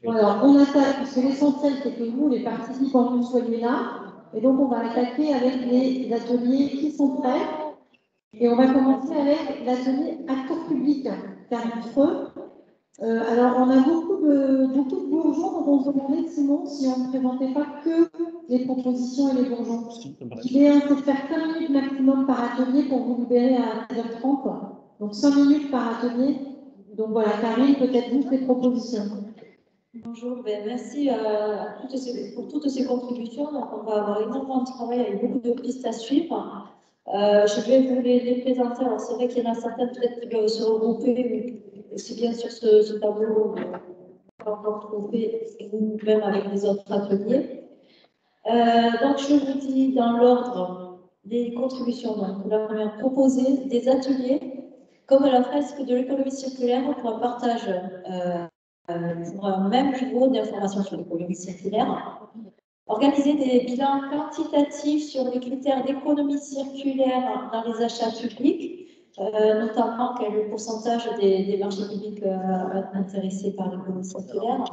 Alors, on attaque, parce que l'essentiel, c'est que vous, les participants, vous soyez là. Et donc, on va attaquer avec les ateliers qui sont prêts. Et on va commencer avec l'atelier acteurs publics, Karine Freux. Alors, on a beaucoup de bourgeons, donc on se demandait, Simon, si on ne présentait pas que les propositions et les bourgeons. L'idée, c'est de faire 5 minutes maximum par atelier pour vous libérer à 16h30. Donc, 5 minutes par atelier. Donc, voilà, Karine, peut-être vous, tes propositions. Bonjour, merci pour toutes ces contributions. Donc, on va avoir énormément de travail avec beaucoup de pistes à suivre. Je vais vous les présenter. Alors, c'est vrai qu'il y en a certaines peut-être qui peuvent se regrouper, mais c'est bien sur ce tableau qu'on va retrouver même avec les autres ateliers. Donc, je vous dis dans l'ordre des contributions. Donc, la première, proposer des ateliers comme la fresque de l'économie circulaire pour un partage pour un même niveau d'information sur l'économie circulaire. Organiser des bilans quantitatifs sur les critères d'économie circulaire dans les achats publics, notamment quel est le pourcentage des marchés publics intéressés par l'économie circulaire.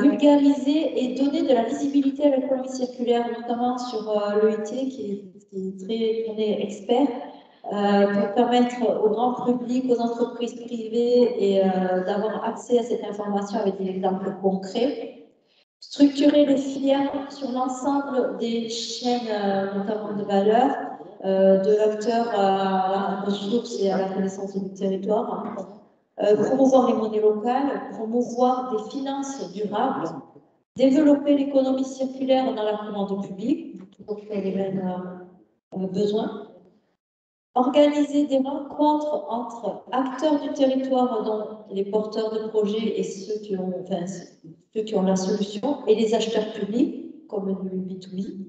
Vulgariser et donner de la visibilité à l'économie circulaire, notamment sur l'EIT qui est très tourné expert, pour permettre au grand public, aux entreprises privées et d'avoir accès à cette information avec des exemples concrets. Structurer les filières sur l'ensemble des chaînes, notamment de valeur, de l'acteur à la ressource et à la connaissance du territoire. Promouvoir les monnaies locales, promouvoir des finances durables, développer l'économie circulaire dans la commande publique, pour les mêmes besoins. Organiser des rencontres entre acteurs du territoire, dont les porteurs de projets et ceux qui ont la solution, et les acheteurs publics, comme le B2B.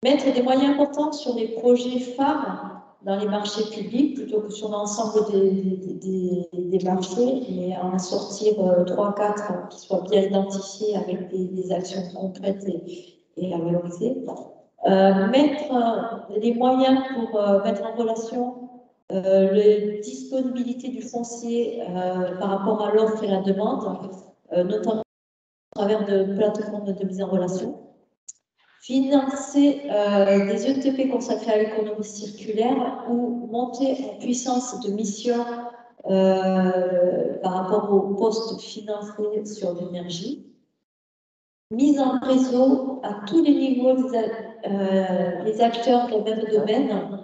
Mettre des moyens importants sur les projets phares dans les marchés publics, plutôt que sur l'ensemble des marchés, mais en sortir 3-4 qui soient bien identifiés avec des actions concrètes et à valoriser. Mettre les moyens pour mettre en relation la disponibilité du foncier par rapport à l'offre et la demande, notamment à travers de plateformes de mise en relation. Financer des ETP consacrés à l'économie circulaire ou monter en puissance de mission par rapport aux postes financés sur l'énergie. Mise en réseau à tous les niveaux des acteurs dans le même domaine,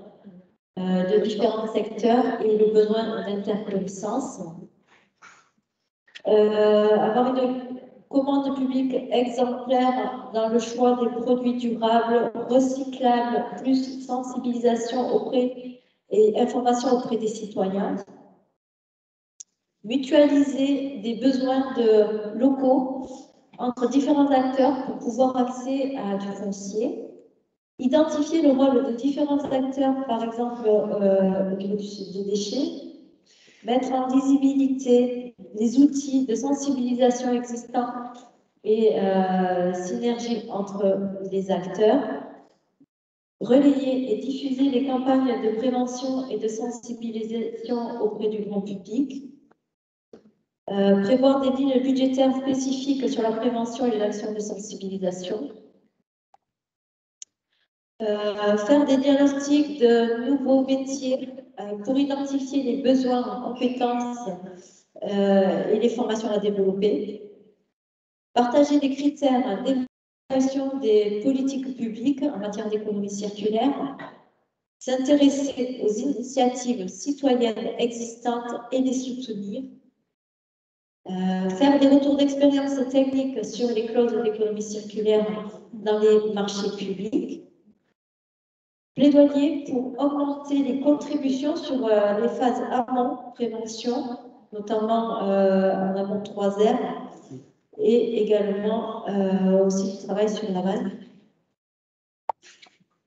de différents secteurs et le besoin d'interconnaissance. Avoir une commande publique exemplaire dans le choix des produits durables, recyclables, plus sensibilisation auprès et information auprès des citoyens. Mutualiser des besoins locaux entre différents acteurs pour pouvoir accéder à du foncier. Identifier le rôle de différents acteurs, par exemple au niveau des déchets. Mettre en visibilité les outils de sensibilisation existants et synergie entre les acteurs. Relayer et diffuser les campagnes de prévention et de sensibilisation auprès du grand public. Prévoir des lignes budgétaires spécifiques sur la prévention et l'action de sensibilisation. Faire des diagnostics de nouveaux métiers pour identifier les besoins en compétences et les formations à développer. Partager des critères d'évaluation des politiques publiques en matière d'économie circulaire. S'intéresser aux initiatives citoyennes existantes et les soutenir. Faire des retours d'expérience techniques sur les clauses d'économie circulaire dans les marchés publics. Plaidoyer pour augmenter les contributions sur les phases amont, prévention, notamment en amont 3R, et également aussi du travail sur l'aval.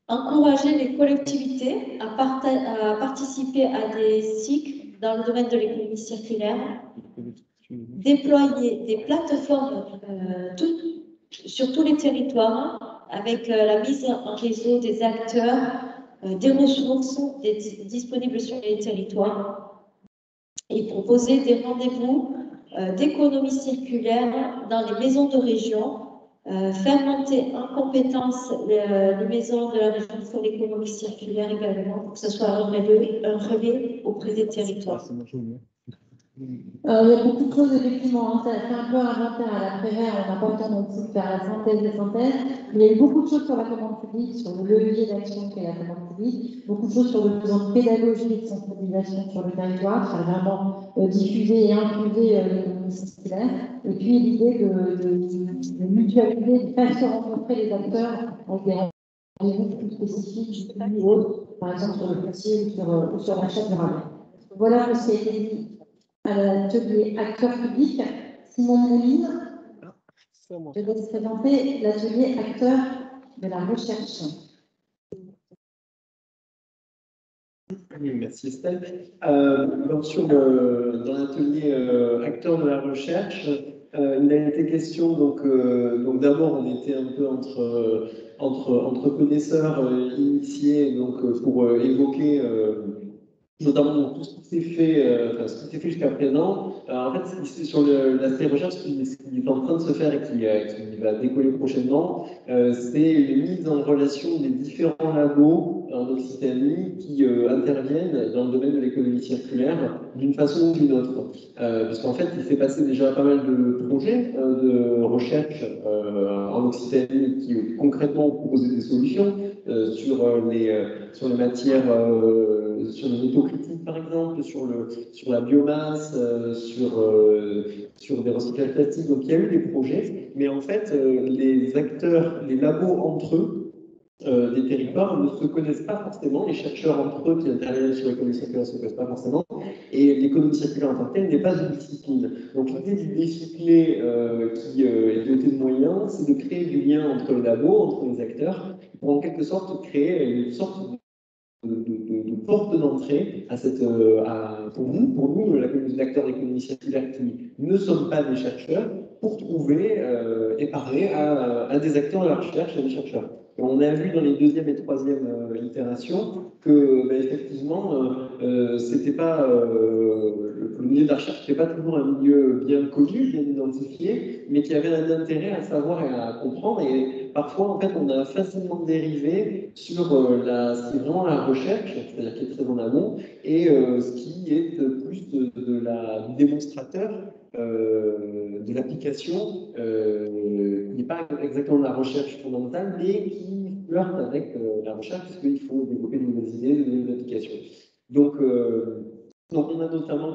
Encourager les collectivités à participer à des cycles dans le domaine de l'économie circulaire. Déployer des plateformes sur tous les territoires avec la mise en réseau des acteurs, des ressources disponibles sur les territoires et proposer des rendez-vous d'économie circulaire dans les maisons de région, faire monter en compétence les maisons de la région sur l'économie circulaire également, pour que ce soit un relais auprès des territoires. Il y a beaucoup de choses, effectivement. Ça fait un peu un inventaire à la Prévert. On n'a pas le temps non plus de faire la synthèse des synthèses. Mais il y a eu beaucoup de choses sur la commande publique, sur le levier d'action qu'est la commande publique, beaucoup de choses sur le besoin de pédagogie et de sensibilisation sur le territoire, faire vraiment diffuser et infuser l'économie circulaire. Et puis l'idée de mutualiser, de faire se rencontrer les acteurs avec des rendez-vous plus spécifiques, par exemple sur le foncier ou sur l'achat durable. Voilà ce qui a été dit à l'atelier acteurs publics. Simon Mouline, je vais vous présenter l'atelier acteurs de la recherche. Oui, merci Estelle. Donc dans l'atelier acteurs de la recherche, il a été question, donc d'abord on était un peu entre connaisseurs initiés pour évoquer notamment tout ce qui s'est fait, jusqu'à présent. En fait, c'est sur l'aspect recherche, ce qui est en train de se faire et qui va décoller prochainement, c'est les mises en relation des différents labos en Occitanie qui interviennent dans le domaine de l'économie circulaire d'une façon ou d'une autre. Puisqu'en fait, il s'est passé déjà pas mal de projets de recherche en Occitanie qui concrètement proposaient des solutions sur les matières, sur les métaux critiques par exemple, sur la biomasse, sur des recyclages plastiques. Donc il y a eu des projets, mais en fait les acteurs, les labos entre eux, des territoires ne se connaissent pas forcément, les chercheurs entre eux qui interviennent sur l'économie circulaire ne se connaissent pas forcément, et l'économie circulaire en tant que telle n'est pas une discipline. Donc l'idée du décyclé qui est doté de moyens, c'est de créer du lien entre les labos, entre les acteurs, pour en quelque sorte créer une sorte de porte d'entrée à pour nous, la communauté d'acteurs d'économie circulaire qui ne sommes pas des chercheurs, pour trouver et parler à des acteurs de la recherche et des chercheurs. Et on a vu dans les deuxième et troisième itérations que, effectivement, c'était pas le milieu de la recherche n'était pas toujours un milieu bien connu, bien identifié, mais qui avait un intérêt à savoir et à comprendre. Et parfois, en fait, on a facilement dérivé sur ce qui est vraiment la recherche, c'est-à-dire qui est très en amont, et ce qui est plus du démonstrateur, de l'application, qui n'est pas exactement la recherche fondamentale, mais qui flirte avec la recherche, puisqu'il faut développer de nouvelles idées, de nouvelles applications. Donc on a notamment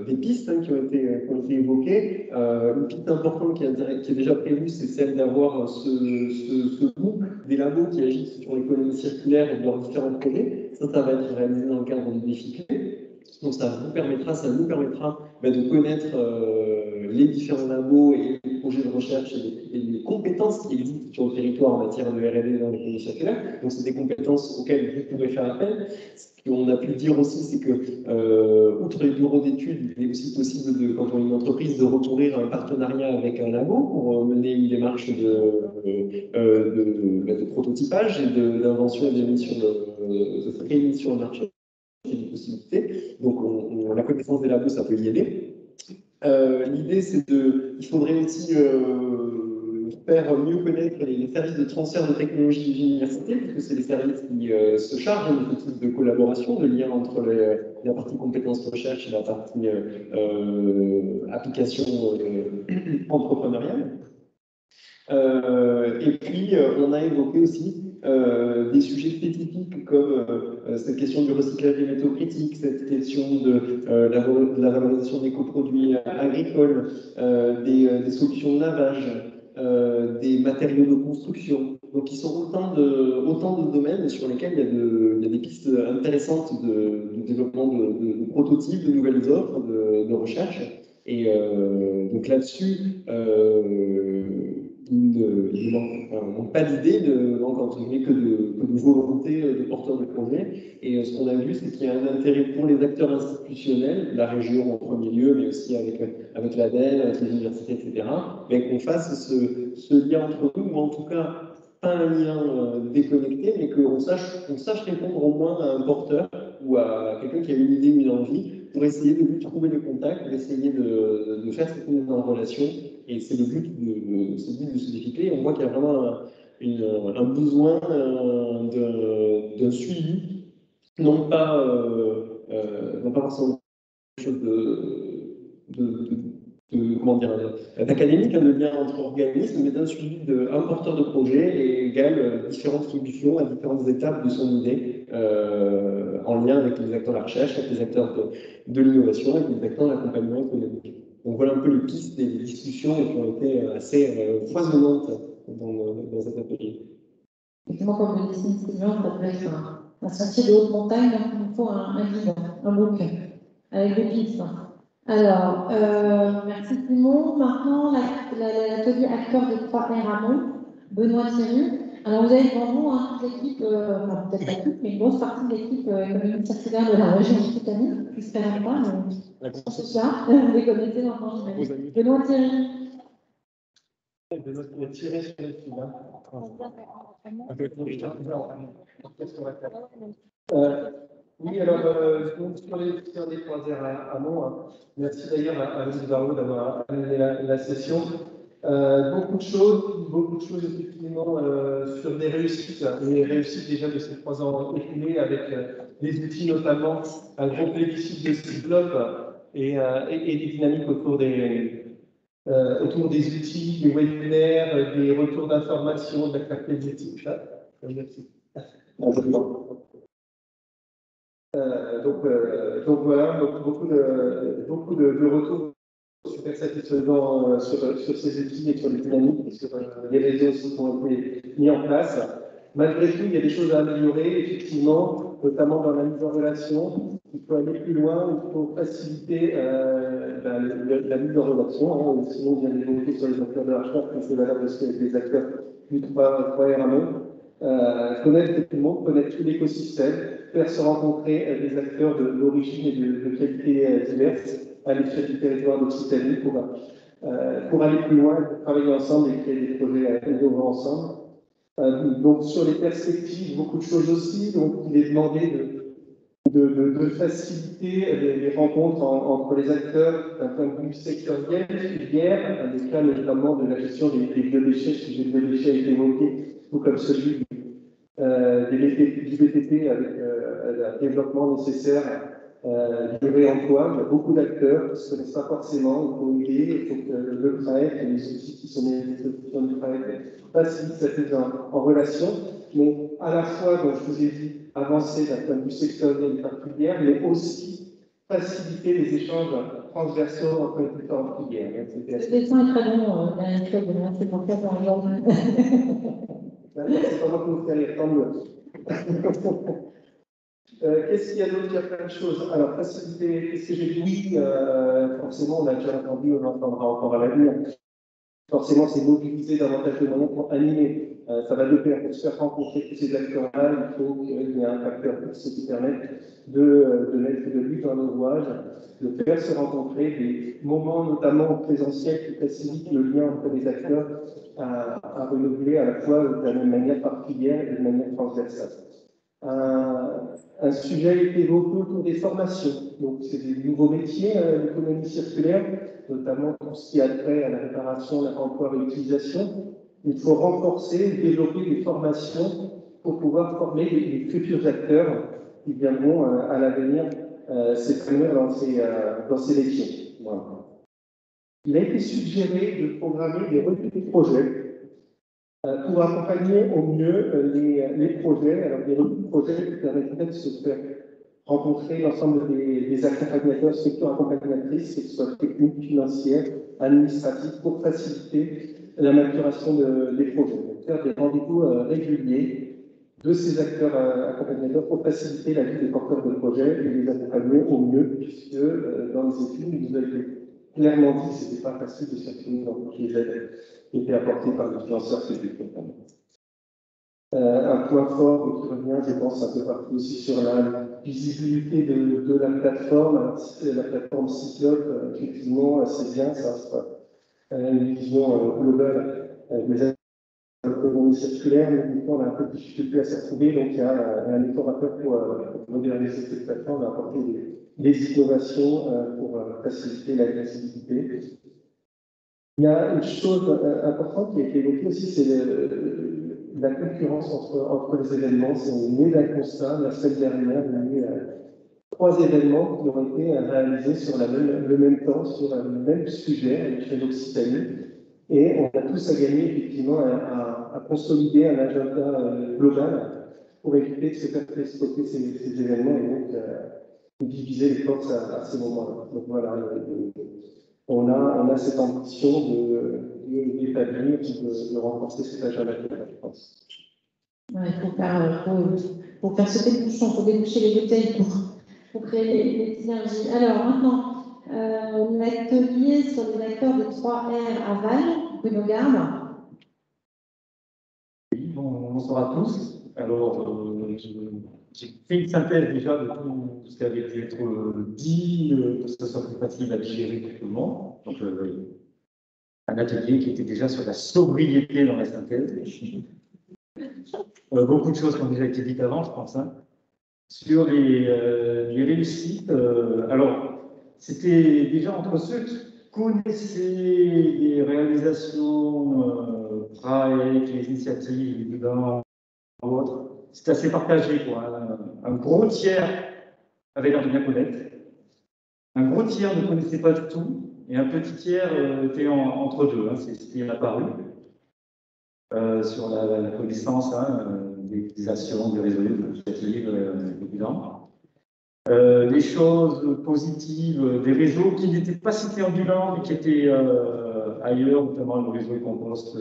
des pistes qui ont été évoquées. Une piste importante qui est déjà prévue, c'est celle d'avoir ce groupe des labos qui agissent sur l'économie circulaire et de leurs différents projets. Ça va être réalisé dans le cadre du défi clé. Donc ça nous permettra de connaître les différents labos et les projets de recherche et les compétences qui existent sur le territoire en matière de R&D dans l'économie circulaire. Donc c'est des compétences auxquelles vous pourrez faire appel. Ce qu'on a pu dire aussi, c'est que, outre les bureaux d'études, il est aussi possible, quand on est une entreprise, de recourir à un partenariat avec un labo pour mener une démarche de prototypage et d'invention et de mise sur le marché. Des possibilités. Donc, la connaissance des labos, ça peut y aider. L'idée, c'est il faudrait aussi faire mieux connaître les services de transfert de technologie des universités, puisque c'est les services qui se chargent de ce type de collaboration, de lien entre la partie compétences recherche et la partie application entrepreneuriale. Et puis, on a évoqué aussi des sujets spécifiques comme cette question du recyclage des métaux critiques, cette question de la valorisation des coproduits agricoles, des solutions de lavage, des matériaux de construction. Donc, qui sont autant de domaines sur lesquels il y a des pistes intéressantes de développement de prototypes, de nouvelles offres, de recherche. Et donc là-dessus, il ne manque pas d'idées, il ne manque entre guillemets que de volonté de porteurs de projet. Et ce qu'on a vu, c'est qu'il y a un intérêt pour les acteurs institutionnels, la région en premier lieu, mais aussi avec l'ADEME, avec les universités, etc., mais qu'on fasse ce lien entre nous, ou en tout cas pas un lien déconnecté, mais qu'on sache répondre au moins à un porteur ou à quelqu'un qui a une idée ou une envie pour essayer de lui trouver le contact, pour essayer de faire cette mise en relation. Et c'est le but de ce défi clé. On voit qu'il y a vraiment un besoin d'un suivi, non pas forcément quelque chose comment dire, d'académique, de lien entre organismes, mais d'un suivi d'un porteur de projet et égale différentes solutions à différentes étapes de son idée, en lien avec les acteurs de la recherche, avec les acteurs de l'innovation, avec les acteurs de l'accompagnement économique. Donc voilà un peu les pistes des discussions qui ont été assez foisonnantes dans cet atelier. Effectivement, comme le dessine Sylvain, ça peut être un sentier de haute montagne, donc il nous faut un guide, un book, avec des pistes. Alors, merci Simon. Maintenant, l'atelier acteur de 3R Amont, Benoît Thierry. Alors, vous avez devant vous toute l'équipe, enfin, peut-être pas toute, mais une grosse partie de l'équipe économique circulaire de la région Occitanie, qui se perd pas, mais c'est ça, vous les connaissez maintenant, j'imagine. Benoît Thierry. Benoît Thierry sur les fils. Oui, alors, donc, sur les 3R Amont, merci d'ailleurs à Louis Barreau d'avoir amené la session. Beaucoup de choses effectivement sur des réussites, les réussites déjà de ces 3 ans écoulés avec des outils notamment un gros plébiscite de Cyclope et des dynamiques autour des outils, des webinaires, des retours d'informations, de la clarté des éthiques. Merci. Donc voilà, beaucoup de retours super satisfaisants sur ces outils et sur les dynamiques et sur les réseaux aussi qui ont été mis en place. Malgré tout, il y a des choses à améliorer, effectivement, notamment dans la mise en relation. Il faut aller plus loin, il faut faciliter la mise en relation. Hein. Sinon, on vient d'évoquer sur les acteurs de la recherche, mais c'est valable aussi avec les acteurs du 3R Amont. Connaître tout le monde, connaître tout l'écosystème, faire se rencontrer des acteurs d'origine et de qualité diverses à l'échelle du territoire d'Occitanie pour aller plus loin, pour travailler ensemble et créer des projets innovants ensemble. Donc sur les perspectives, beaucoup de choses aussi. Donc il est demandé de faciliter les rencontres entre les acteurs d'un point de vue sectoriel, filière, un des cas notamment de la gestion des biodéchets, si le biodéchet a été évoqué, ou comme celui du BTP avec le développement nécessaire du réemploi. Il y a beaucoup d'acteurs qui ne se connaissent pas forcément. Il faut aider, il faut que le PRAEF et les outils qui sont mis à disposition du PRAEF facilitent cette mise en relation. Mais à la fois, comme je vous ai dit, avancer d'un point de vue sectoriel et particulier, mais aussi faciliter les échanges transversaux entre les différentes filières. Le dessin est très bon, c'est pour ça qu'on regarde. C'est pas moi qui vous fais aller attendre. Qu'est-ce qu'il y a d'autre? Il y a plein de choses. Alors, faciliter, qu'est-ce que j'ai dit? Oui, forcément, on a déjà entendu, on entendra encore à l'avenir. Forcément, c'est mobiliser davantage de moyens pour animer. Ça va de pair pour se faire rencontrer tous ces acteurs-là. Il faut qu'il y ait un facteur fixe qui permette de mettre de l'huile dans l'ouvrage, de faire se rencontrer des moments, notamment présentiels, qui facilitent le lien entre les acteurs à renouveler à la fois de la même manière particulière et de manière transversale. Un sujet a été évoqué autour des formations. Donc, c'est des nouveaux métiers, l'économie circulaire, notamment tout ce qui a trait à la réparation, la réemploi, réutilisation. Il faut renforcer, développer des formations pour pouvoir former les futurs acteurs qui viendront à l'avenir s'épanouir dans ces métiers. Voilà. Il a été suggéré de programmer des revues de projets pour accompagner au mieux les projets, alors des revues de projets qui permettraient de se faire rencontrer l'ensemble des accompagnateurs, structures accompagnatrices, qu'elles soient techniques, financières, administratives, pour faciliter la maturation des projets. Donc, faire des rendez-vous réguliers de ces acteurs accompagnateurs pour faciliter la vie des porteurs de projets et les accompagner au mieux, puisque dans les études, il nous a été clairement dit que ce n'était pas facile de circuler dans toutes les aides qui étaient apportées par les financeurs qui étaient programmés. Un point fort qui revient, je pense, un peu partout aussi sur la visibilité de la plateforme. Alors, la plateforme Cyclope, effectivement, c'est bien, ça sera une vision globale des acteurs l'économie circulaire, mais du coup, on a un peu de difficulté à s'y retrouver, donc il y a un effort à faire pour moderniser cette plateforme, apporter des innovations pour faciliter l'accessibilité. Il y a une chose importante qui a été évoquée aussi, c'est la concurrence entre les événements. C'est né d'un constat. La semaine dernière, il y a eu 3 événements qui ont été réalisés sur le même temps, sur le même sujet, à l'échelle Occitanie. Et on a tous à gagner, effectivement, à consolider un agenda global pour éviter de se faire télescoper ces événements et donc diviser les forces à ces moments-là. Donc voilà, on a cette ambition d'établir, de renforcer cet agenda global, je pense. Ouais, faut faire sauter le bouchon, il faut déboucher les bouteilles pour créer les synergies. Alors maintenant, l'atelier sur les acteurs des 3R à Val, Bruno Garde. Oui, bonsoir à tous. Alors, j'ai fait une synthèse déjà de tout ce qui avait dû être dit, pour que ce soit plus facile à digérer pour tout le monde. Donc, un atelier qui était déjà sur la sobriété dans la synthèse. Beaucoup de choses qui ont déjà été dites avant, je pense. Hein. Sur les réussites, alors, c'était déjà entre ceux qui connaissaient les réalisations, PRAEC, les initiatives, les bilans, autres. C'était assez partagé, quoi. Un gros tiers avait l'air de bien connaître. Un gros tiers ne connaissait pas du tout. Et un petit tiers était entre deux. Hein. C'était apparu sur la connaissance des actions, des réseaux, des initiatives, des bilans. Des choses positives, des réseaux qui n'étaient pas cités en bilan, mais qui étaient ailleurs, notamment le réseau Compost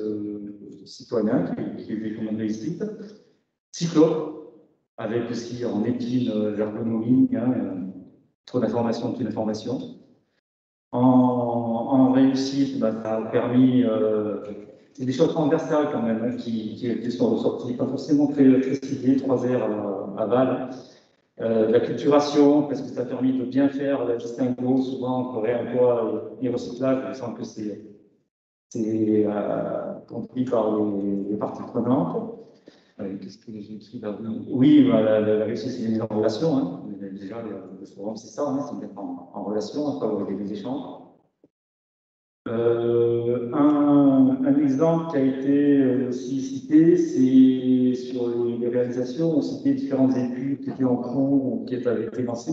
citoyen, qui est vu comme une réussite. Cyclope, avec aussi en épine l'ergonomie, trop d'informations, plus d'informations. En réussite, ça a permis, c'est des choses transversales quand même, hein, qui sont ressorties, pas forcément très ciblées, 3R à Val. La culturation, parce que ça a permis de bien faire la distinguo, souvent entre réemploi et recyclage, il me semble que c'est compris par les parties prenantes. Qu'est-ce que j'ai écrit là? Oui, la réussite, c'est une relation. Hein. Déjà, le forum, c'est ça, hein, c'est d'être en relation, favoriser les échanges. Un exemple qui a été aussi cité, c'est sur les réalisations, on citait différentes études qui étaient en cours ou qui avaient été lancées.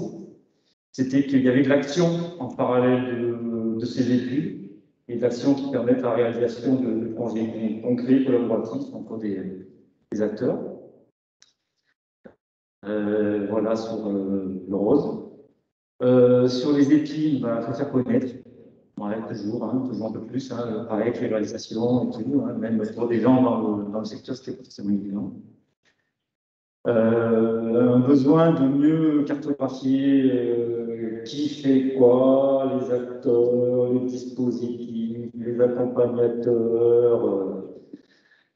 C'était qu'il y avait de l'action en parallèle de ces études et d'actions qui permettent la réalisation de projets concrets, collaboratifs entre des acteurs. Voilà sur le rose. Sur les épines, il faut faire connaître. Ouais, toujours un peu plus, pareil avec les réalisations et tout, même pour des gens dans le secteur, c'était pas forcément évident. Un besoin de mieux cartographier qui fait quoi, les acteurs, les dispositifs, les accompagnateurs,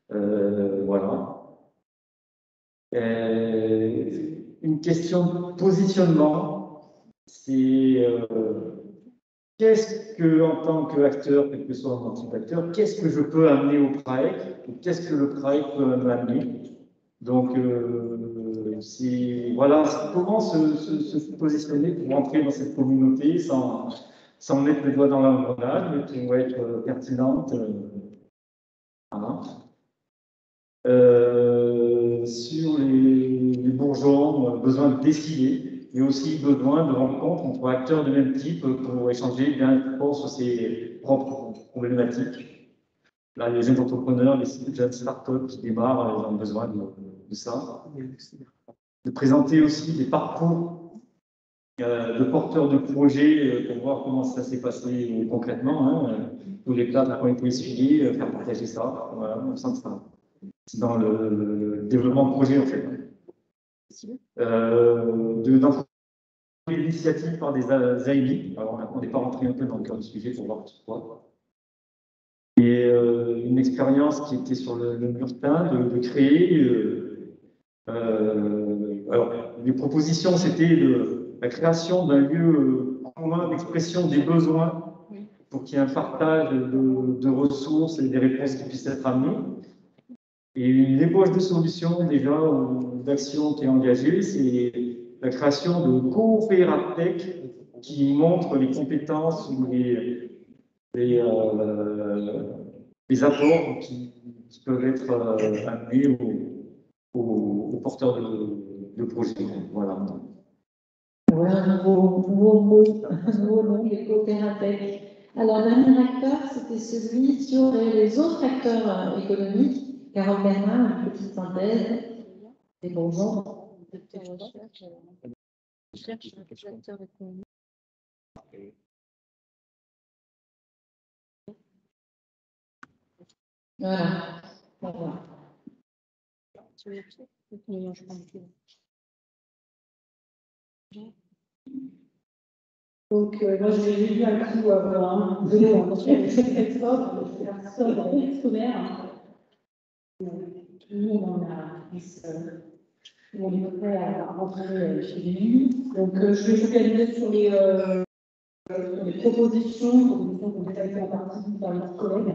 voilà. Une question de positionnement, c'est qu'est-ce que, en tant qu'acteur, quel que soit mon type d'acteur, qu'est-ce que je peux amener au PRAEC et qu'est-ce que le PRAEC peut m'amener? Donc, voilà, comment se positionner pour entrer dans cette communauté sans mettre le doigt dans l'engrenage, mais qui va être pertinente. Voilà. Sur les bourgeons, besoin de décider. Il y a aussi besoin de rencontres entre acteurs de même type pour échanger bien sur ses propres problématiques. Là, les jeunes entrepreneurs, les jeunes startups qui démarrent, ils ont besoin de ça. De présenter aussi des parcours de porteurs de projets pour voir comment ça s'est passé concrètement. Tous les plats qui ont été essuyés, faire partager ça. Voilà, on sent que ça. C'est dans le développement de projet, en fait. D'encourager l'initiative par des AMI. Alors, on n'est pas rentré un peu dans le cœur du sujet pour voir pourquoi. Et une expérience qui était sur le Murtin, de créer. Alors, les propositions, c'était la création d'un lieu commun d'expression des besoins pour qu'il y ait un partage de ressources et des réponses qui puissent être amenées. Et une ébauche de solution déjà, ou d'action qui est engagée, c'est la création de coopératech qui montrent les compétences ou les apports qui peuvent être amenés aux porteurs de projets. Voilà. Voilà un nouveau mot, un nouveau nom, les coopératech. Alors, le dernier acteur, c'était celui sur les autres acteurs économiques. Carole Bernard, une petite synthèse. Et bonjour. Voilà. Voilà. Donc, moi, j'ai vu un coup un vélo, très sobre, sobre et scolaire. Tout le monde est prêt à rentrer chez lui. Donc, je vais focaliser sur les propositions qui ont déjà été en partie par les collègues.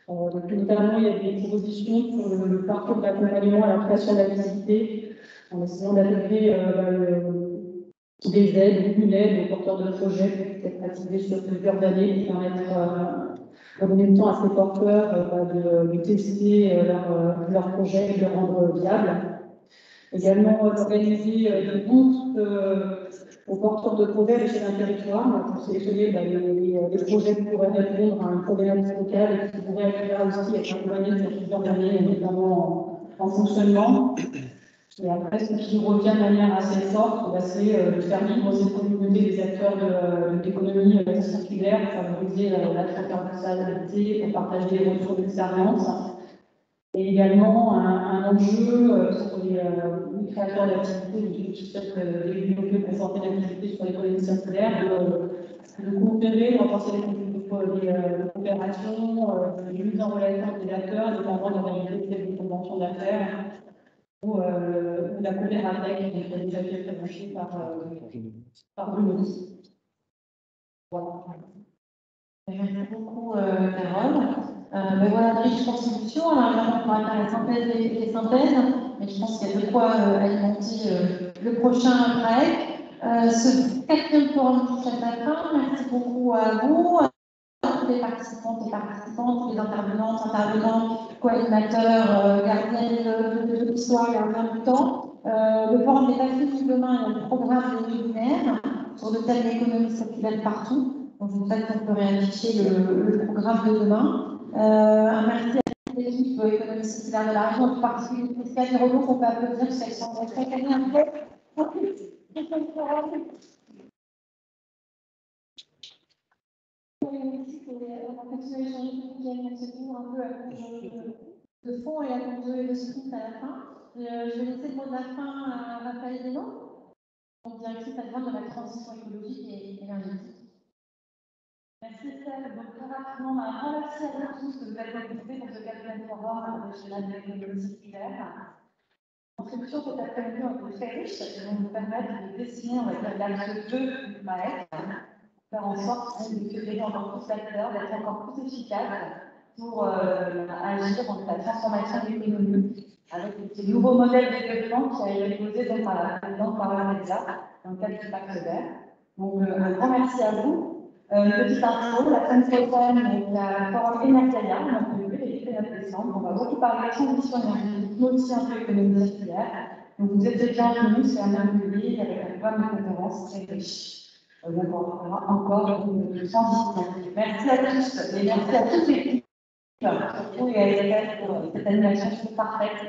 Donc, notamment, il y a des propositions sur le parcours d'accompagnement à la création d'activités, en essayant d'intégrer des aides, une aide aux porteurs de projets qui peuvent être activés sur plusieurs années pour permettre en même temps à ces porteurs de tester leur projet et de le rendre viable. Également, organiser des montres aux porteurs de projets à l'échelle d'un territoire pour sélectionner les projets qui pourraient répondre à un problématique local et qui pourraient là aussi être accompagnés sur plusieurs années, notamment en fonctionnement. Et après, ce qui revient de manière assez forte, c'est de faire vivre ces communautés des acteurs de l'économie circulaire, favoriser la transversalité, pour partager les ressources d'expérience. Et également un enjeu pour les créateurs d'activités qui souhaitent développer pour porter l'activité sur l'économie circulaire, de coopérer, renforcer les coopérations, de mise en relation avec les acteurs, notamment d'organiser des conventions d'affaires ou la coopératech qui a déjà été présentée par Bruno. Voilà. Merci beaucoup, Carole. Voilà, de riches contributions. Alors, on va faire la synthèse et les synthèses, mais je pense qu'il y a de quoi alimenter le prochain GRAEC. Ce quatrième forum touche à sa fin. Merci beaucoup à vous, à tous les participantes et participantes, les intervenants, co-animateurs, gardiens de l'histoire, gardiens du temps. Le forum n'est pas fini demain, il y a le programme de webinaire sur le thème de l'économie circulaire partout. Donc, je vous souhaite qu'on peut réafficher le programme de demain. Un merci à toute l'équipe économie circulaire de la région, en particulier Christiane Hirolo, qu'on peut applaudir, parce qu'elles sont chaque année un peu. On continue à échanger on se couvre un peu à cause de fond et à cause de sprint à la fin. Je vais laisser le mot de la fin à Raphaël Desnaux, directrice adjointe de la transition écologique et énergétique. Merci Estelle. Donc très rapidement, un grand merci à vous tous que vous avez occupé pour ce quatrième forum régional de l'économie circulaire. La contribution cet après-midi a été très riche et vont nous permettre de dessiner, on va dire, l'axe 2 du MAEC, faire en sorte de fédérer encore plus d'acteurs, d'être encore plus efficace pour agir en la transformation de l'économie avec ces nouveaux modèles de développement qui a été posé donc par la présidente Barbara Mezza dans le cadre du Pacte vert. Donc un grand merci à vous. Petite info, la semaine prochaine, la forum Energalia, donc le 8 et 9 décembre, on va beaucoup parler de transition énergétique, mais aussi un peu économie circulaire. Donc vous êtes bienvenus, c'est un atelier avec un programme de conférences très riche. On aura encore une transition. Merci à tous et merci à toutes les équipes, surtout et à Estelle pour cette animation parfaite.